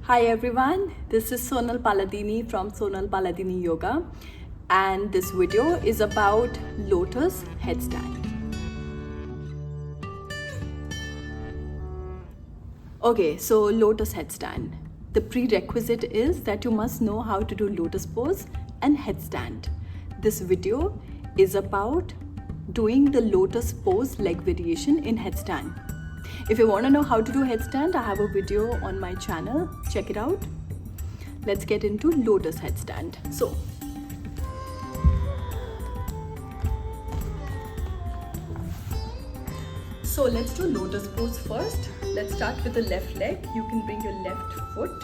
Hi everyone, this is Sonal Paladini from Sonal Paladini Yoga, and this video is about lotus headstand. Okay, so lotus headstand. The prerequisite is that you must know how to do lotus pose and headstand. This video is about doing the lotus pose leg variation in headstand. If you want to know how to do headstand, I have a video on my channel. Check it out. Let's get into lotus headstand. So let's do lotus pose first. Let's start with the left leg. You can bring your left foot.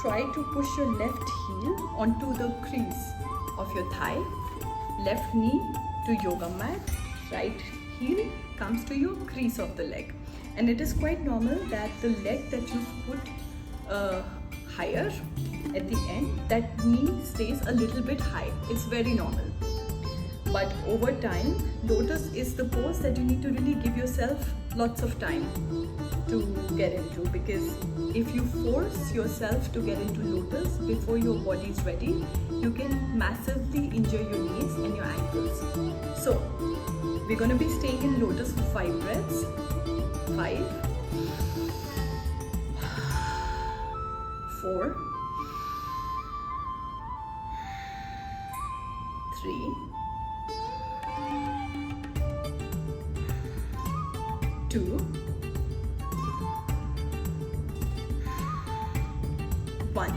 Try to push your left heel onto the crease of your thigh. Left knee to yoga mat. Right heel comes to your crease of the leg. And it is quite normal that the leg that you put higher at the end, that knee stays a little bit high. It's very normal. But over time, lotus is the pose that you need to really give yourself lots of time to get into, because if you force yourself to get into lotus before your body is ready, you can massively injure your knees and your ankles. So we're going to be staying in lotus for 5 breaths. 5, 4, 3, 2, 1.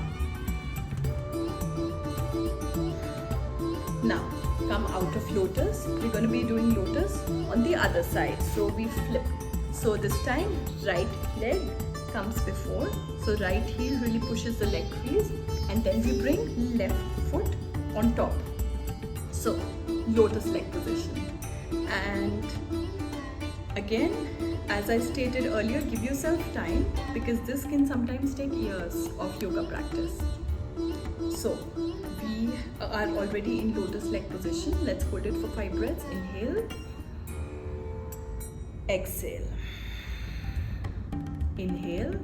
Now come out of lotus. We're going to be doing lotus on the other side. So we flip. So this time right leg comes before. So right heel really pushes the leg crease, and then we bring left foot on top. So lotus leg position. And again, as I stated earlier, give yourself time, because this can sometimes take years of yoga practice. So we are already in lotus leg position. Let's hold it for 5 breaths. Inhale, exhale. Inhale,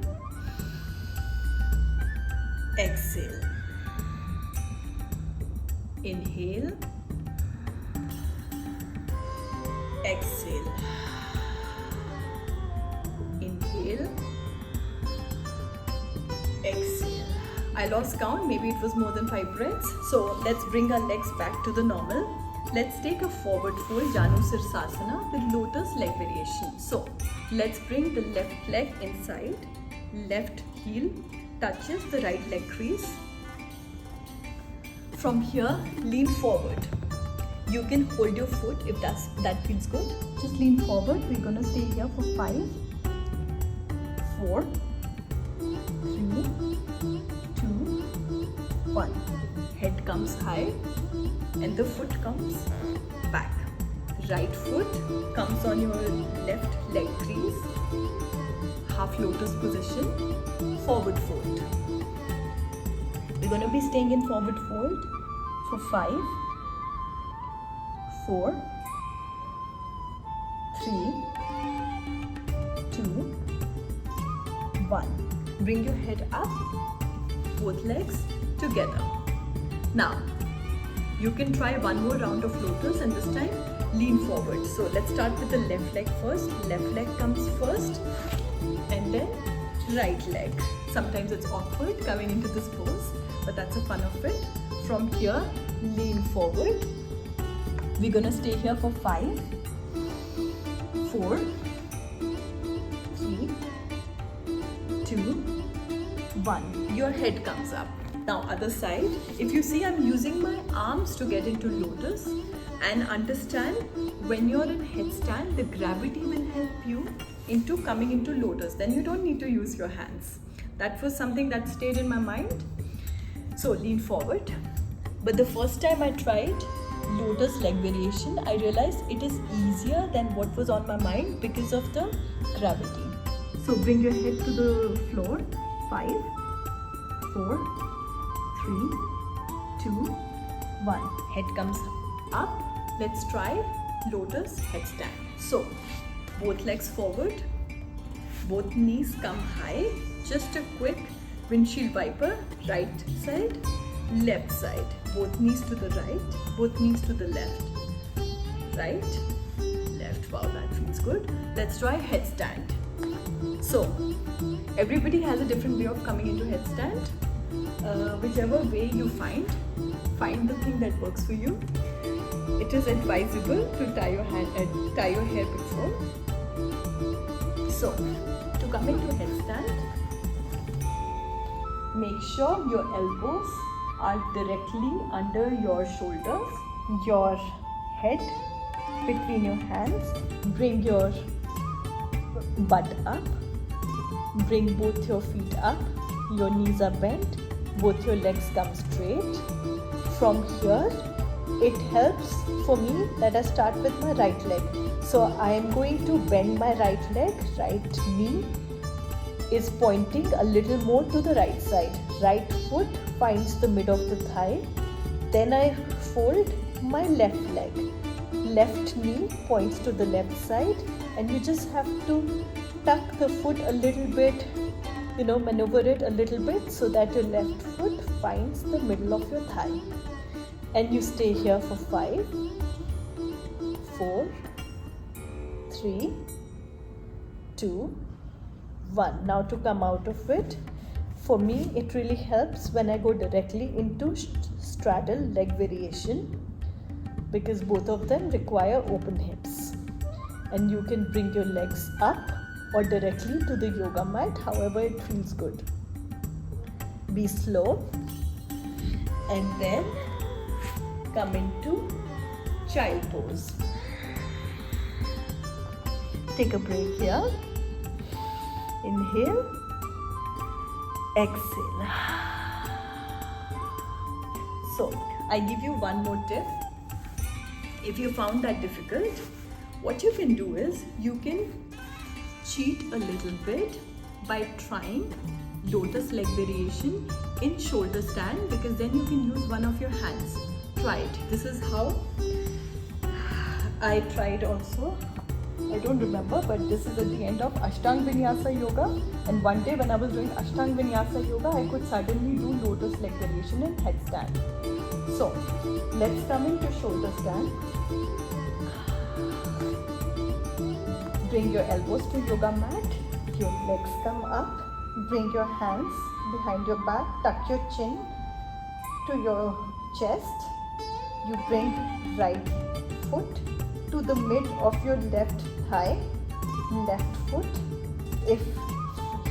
exhale. Inhale, exhale. Inhale, exhale. I lost count, maybe it was more than 5 breaths. So let's bring our legs back to the normal. Let's take a forward fold, Janu Sirsasana, with lotus leg variation. So let's bring the left leg inside. Left heel touches the right leg crease. From here, lean forward. You can hold your foot if that feels good. Just lean forward. We're going to stay here for 5, 4, 3, 2, 1. Head comes high and the foot comes back. Right foot comes on your left leg crease. Half lotus position, forward fold. We're going to be staying in forward fold for 5, 4, 3, 2, 1. Bring your head up, both legs together. Now, you can try one more round of lotus, and this time lean forward. So let's start with the left leg first. Left leg comes first, and then right leg. Sometimes it's awkward coming into this pose, but that's the fun of it. From here, lean forward. We're gonna stay here for 5, 4, 3, 2, 1. Your head comes up. Now other side. If you see, I'm using my arms to get into lotus, and understand when you're in headstand, the gravity will help you into coming into lotus. Then you don't need to use your hands. That was something that stayed in my mind. So lean forward. But the first time I tried lotus leg variation, I realized it is easier than what was on my mind because of the gravity. So bring your head to the floor. 5, 4, 3, 2, 1. Head comes up. Let's try lotus headstand. So both legs forward, both knees come high. Just a quick Windshield wiper, right side, left side. Both knees to the right, both knees to the left. Right, left. Wow, that feels good. Let's try headstand. So, everybody has a different way of coming into headstand. Whichever way you find the thing that works for you. It is advisable to tie your hair before. So, to come into headstand, make sure your elbows are directly under your shoulders, your head between your hands. Bring your butt up, bring both your feet up, your knees are bent, both your legs come straight. From here, it helps for me that I start with my right leg. So I am going to bend my right leg, right knee is pointing a little more to the right side. Right foot finds the mid of the thigh. Then I fold my left leg. Left knee points to the left side, and you just have to tuck the foot a little bit, maneuver it a little bit so that your left foot finds the middle of your thigh. And you stay here for 5, 4, 3, 2, 1. Now to come out of it, for me it really helps when I go directly into straddle leg variation, because both of them require open hips. And you can bring your legs up or directly to the yoga mat, however it feels good. Be slow, and then come into child pose. Take a break here. Inhale, exhale. So, I give you one more tip. If you found that difficult, what you can do is you can cheat a little bit by trying lotus leg variation in shoulder stand, because then you can use one of your hands. Try it. This is how I tried also. I don't remember, but this is at the end of Ashtang Vinyasa Yoga. And one day when I was doing Ashtang Vinyasa Yoga, I could suddenly do lotus leg variation in headstand. So, let's come into shoulder stand. Bring your elbows to yoga mat. Your legs come up. Bring your hands behind your back. Tuck your chin to your chest. You bring right foot to the mid of your left thigh, left foot. If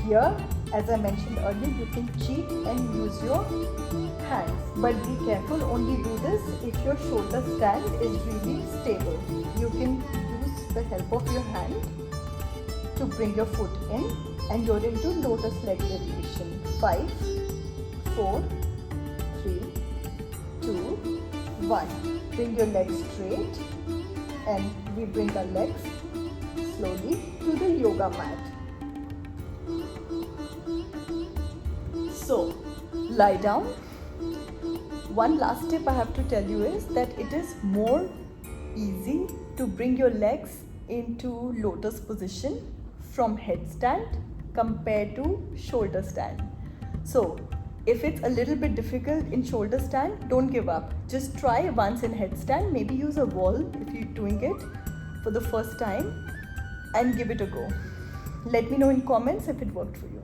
here, as I mentioned earlier, you can cheat and use your hands, but be careful, only do this if your shoulder stand is really stable. You can use the help of your hand to bring your foot in, and you're into lotus leg variation. 5, 4, 3, 2, 1. Bring your legs straight, and we bring our legs slowly to the yoga mat. So, lie down. One last tip I have to tell you is that it is more easy to bring your legs into lotus position from headstand compared to shoulder stand. So, if it's a little bit difficult in shoulder stand, don't give up. Just try once in headstand, maybe use a wall if you're doing it for the first time, and give it a go. Let me know in comments if it worked for you.